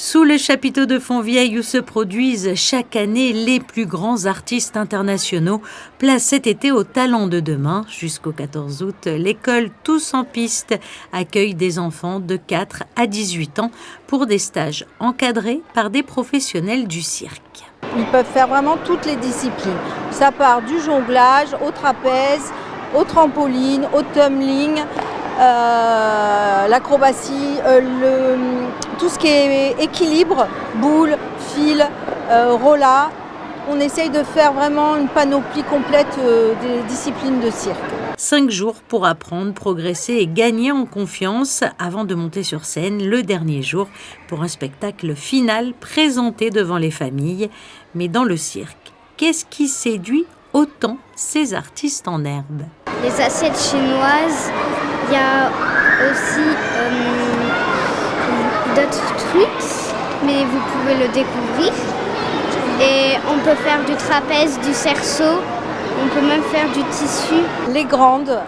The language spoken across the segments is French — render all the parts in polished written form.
Sous le chapiteau de Fontvieille où se produisent chaque année les plus grands artistes internationaux, place cet été au Talent de demain. Jusqu'au 14 août, l'école Tous en piste accueille des enfants de 4 à 18 ans pour des stages encadrés par des professionnels du cirque. Ils peuvent faire vraiment toutes les disciplines. Ça part du jonglage, au trapèze, au trampoline, au tumbling, l'acrobatie, tout ce qui est équilibre, boule, fil, rolla. On essaye de faire vraiment une panoplie complète des disciplines de cirque. 5 jours pour apprendre, progresser et gagner en confiance avant de monter sur scène le dernier jour pour un spectacle final présenté devant les familles. Mais dans le cirque, qu'est-ce qui séduit autant ces artistes en herbe? Les assiettes chinoises, il y a aussi d'autres trucs, mais vous pouvez le découvrir. Et on peut faire du trapèze, du cerceau, on peut même faire du tissu. Les grandes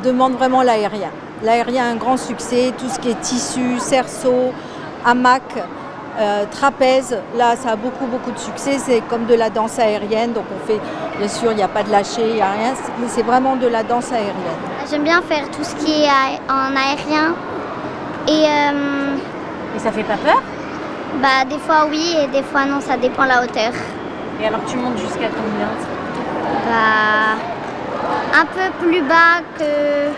demandent vraiment l'aérien. L'aérien a un grand succès, tout ce qui est tissu, cerceau, hamac, trapèze, là ça a beaucoup de succès, c'est comme de la danse aérienne, donc on fait, bien sûr il n'y a pas de lâcher, il n'y a rien, mais c'est vraiment de la danse aérienne. J'aime bien faire tout ce qui est en aérien et ça fait pas peur? Des fois oui et des fois non, ça dépend de la hauteur. Et alors tu montes jusqu'à combien? Un peu plus bas que...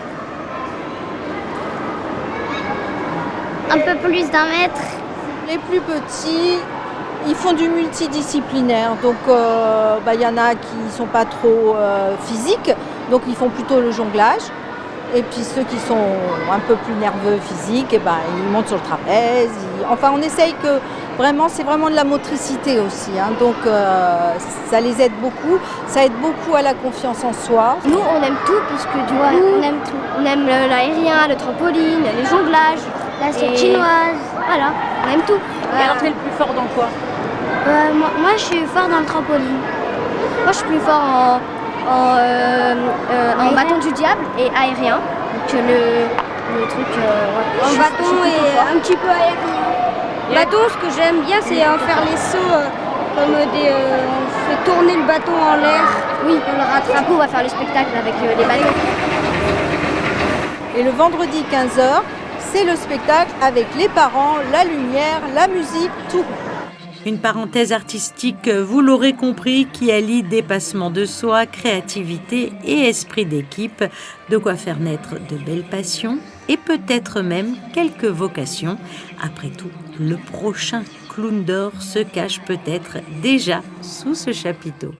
un peu plus d'1 mètre. Les plus petits, ils font du multidisciplinaire, donc y en a qui ne sont pas trop physiques, donc ils font plutôt le jonglage. Et puis ceux qui sont un peu plus nerveux physiques, ils montent sur le trapèze. Enfin, on essaye que vraiment, c'est vraiment de la motricité aussi, donc ça les aide beaucoup. Ça aide beaucoup à la confiance en soi. Nous, on aime tout, puisque du coup, on aime tout. On aime l'aérien, le trampoline, les jonglages, l'assiette chinoise, voilà, on aime tout. Et alors tu es le plus fort dans quoi? Moi, je suis fort dans le trampoline. Moi, je suis plus fort en bâton du diable et aérien. Donc le truc... en bâton et un petit peu aérien. Bâton, ce que j'aime bien, c'est faire les sauts comme on fait tourner le bâton en l'air. Oui, on le rattrape. On va faire le spectacle avec les ballons. Et le vendredi 15h, c'est le spectacle avec les parents, la lumière, la musique, tout. Une parenthèse artistique, vous l'aurez compris, qui allie dépassement de soi, créativité et esprit d'équipe, de quoi faire naître de belles passions et peut-être même quelques vocations. Après tout, le prochain clown d'or se cache peut-être déjà sous ce chapiteau.